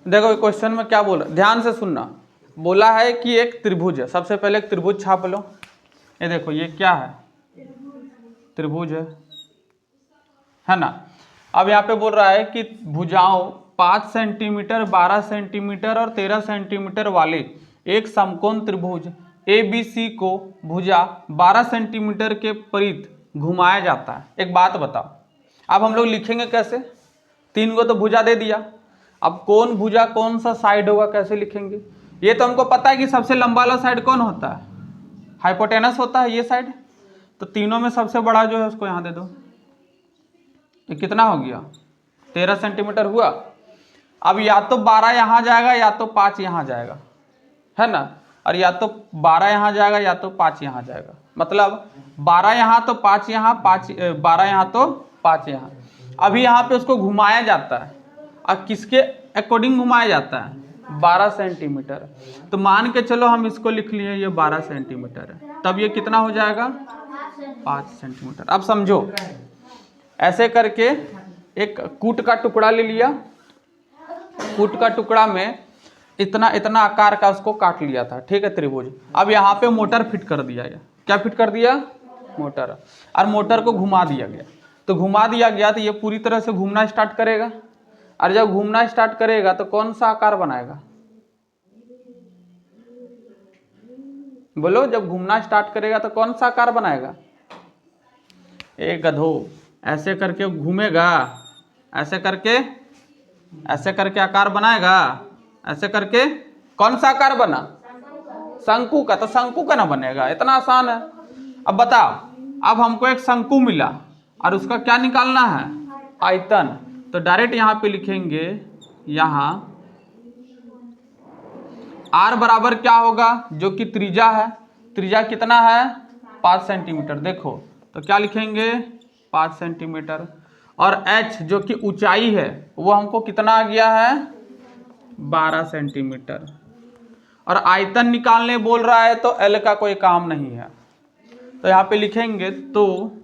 देखो क्वेश्चन में क्या बोला, ध्यान से सुनना। बोला है कि एक त्रिभुज है, सबसे पहले एक त्रिभुज छाप लो। ये देखो ये क्या है, त्रिभुज है ना। अब यहाँ पे बोल रहा है कि भुजाओं 5 सेंटीमीटर, 12 सेंटीमीटर और 13 सेंटीमीटर वाले एक समकोण त्रिभुज ABC को भुजा 12 सेंटीमीटर के परित घुमाया जाता है। एक बात बताओ, अब हम लोग लिखेंगे कैसे? 3 को तो भुजा दे दिया, अब कौन भुजा कौन सा साइड होगा कैसे लिखेंगे? ये तो हमको पता है कि सबसे लंबा वाला साइड कौन होता है, हाइपोटेनस होता है ये साइड। तो तीनों में सबसे बड़ा जो है उसको यहाँ दे दो। ये कितना हो गया, 13 सेंटीमीटर हुआ। अब या तो 12 यहाँ जाएगा या तो 5 यहाँ जाएगा, है ना। और या तो 12 यहाँ जाएगा या तो 5 यहाँ जाएगा, मतलब 12 यहाँ तो 5 यहाँ, 12 यहाँ तो 5 यहाँ। अभी यहाँ पे उसको घुमाया जाता है, अब किसके अकॉर्डिंग घुमाया जाता है? 12 सेंटीमीटर। तो मान के चलो हम इसको लिख लिए ये 12 सेंटीमीटर है, तब ये कितना हो जाएगा? 5 सेंटीमीटर। अब समझो, ऐसे करके एक कूट का टुकड़ा ले लिया, कूट का टुकड़ा में इतना इतना आकार का उसको काट लिया था, ठीक है, त्रिभुज। अब यहाँ पे मोटर फिट कर दिया गया। क्या फिट कर दिया? मोटर। और मोटर को घुमा दिया गया, तो घुमा दिया गया तो ये पूरी तरह से घूमना स्टार्ट करेगा। और जब घूमना स्टार्ट करेगा तो कौन सा आकार बनाएगा? बोलो, जब घूमना स्टार्ट करेगा तो कौन सा आकार बनाएगा? एक गधो, ऐसे करके घूमेगा, ऐसे करके आकार बनाएगा, ऐसे करके कौन सा आकार बना? शंकु का। तो शंकु का ना बनेगा, इतना आसान है। अब बताओ, अब हमको एक शंकु मिला और उसका क्या निकालना है? आयतन। तो डायरेक्ट यहाँ पे लिखेंगे, यहाँ R बराबर क्या होगा? जो कि त्रिज्या है, त्रिज्या कितना है? 5 सेंटीमीटर। देखो तो क्या लिखेंगे? 5 सेंटीमीटर। और H जो कि ऊंचाई है वो हमको कितना आ गया है? 12 सेंटीमीटर। और आयतन निकालने बोल रहा है तो L का कोई काम नहीं है, तो यहाँ पे लिखेंगे तो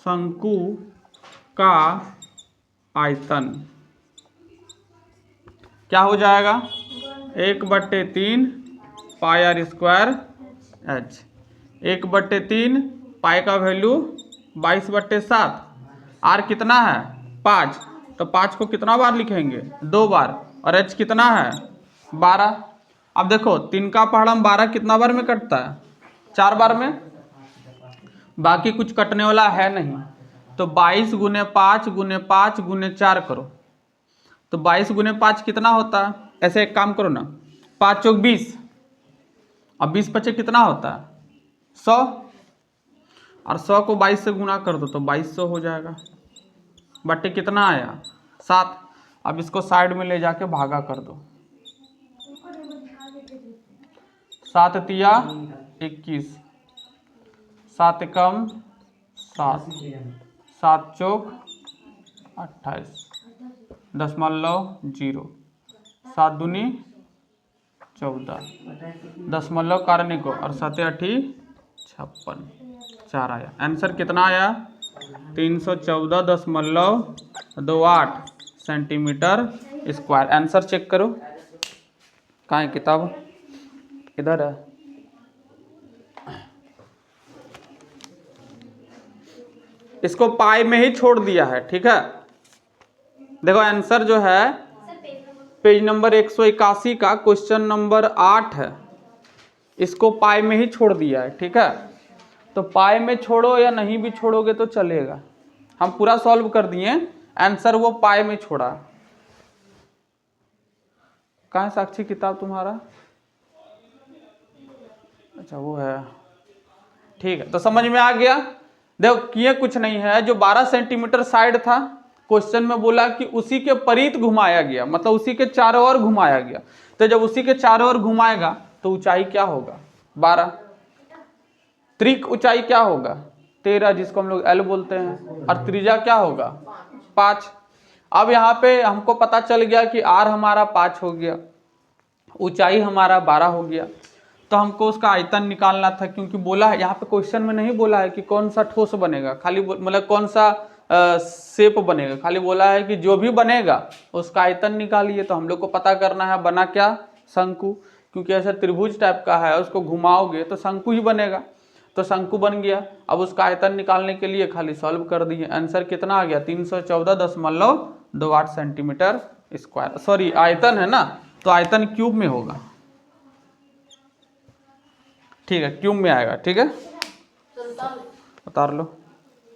शंकु का आयतन क्या हो जाएगा? 1/3 पाई r स्क्वायर H। 1/3 पाई का वैल्यू 22/7। R कितना है? 5। तो 5 को कितना बार लिखेंगे? 2 बार। और H कितना है? 12। अब देखो 3 का पहाड़ा 12 कितना बार में कटता है? 4 बार में, बाकी कुछ कटने वाला है नहीं। तो 22 गुने 5 गुने 5 गुने 4 करो, तो 22 गुने 5 कितना होता है? ऐसे एक काम करो ना, 5 चौक 20, अब 20 पचे कितना होता है? 100। और 100 को 22 से गुना कर दो तो 2200 हो जाएगा। बट्टे कितना आया? 7। अब इसको साइड में ले जाके भागा कर दो। 7 तिया 21, 7 एकम 7, 7 चौक 28, 0.0, 7 दूनी 14, 0.4 को और 7 8 56, 4 आया। आंसर कितना आया? 314.28 सेंटीमीटर स्क्वायर। आंसर चेक करो, कहाँ है किताब? इधर है। इसको पाई में ही छोड़ दिया है, ठीक है। देखो आंसर जो है पेज नंबर 181 का क्वेश्चन नंबर 8 है, इसको पाई में ही छोड़ दिया है, ठीक है। तो पाई में छोड़ो या नहीं भी छोड़ोगे तो चलेगा, हम पूरा सॉल्व कर दिए, आंसर वो पाई में छोड़ा। कहाँ है साक्षी किताब तुम्हारा? अच्छा वो है, ठीक है। तो समझ में आ गया। देखो ये कुछ नहीं है, जो 12 सेंटीमीटर साइड था क्वेश्चन में बोला कि उसी के परित घुमाया गया, मतलब उसी के चारों ओर घुमाया गया। तो जब उसी के चारों ओर घुमाएगा तो ऊंचाई क्या होगा? 12। त्रिक ऊंचाई क्या होगा? 13, जिसको हम लोग L बोलते हैं। और त्रिज्या क्या होगा? 5। अब यहाँ पे हमको पता चल गया कि R हमारा 5 हो गया, ऊंचाई हमारा 12 हो गया। तो हमको उसका आयतन निकालना था, क्योंकि बोला है यहाँ पे क्वेश्चन में नहीं बोला है कि कौन सा ठोस बनेगा, खाली मतलब कौन सा शेप बनेगा, खाली बोला है कि जो भी बनेगा उसका आयतन निकालिए। तो हम लोग को पता करना है बना क्या, शंकु, क्योंकि ऐसा त्रिभुज टाइप का है, उसको घुमाओगे तो शंकु ही बनेगा। तो शंकु बन गया। अब उसका आयतन निकालने के लिए खाली सॉल्व कर दिए, आंसर कितना आ गया 314.28 सेंटीमीटर स्क्वायर। सॉरी आयतन है ना, तो आयतन क्यूब में होगा, ठीक है, क्यूब में आएगा, ठीक है, उतार लो।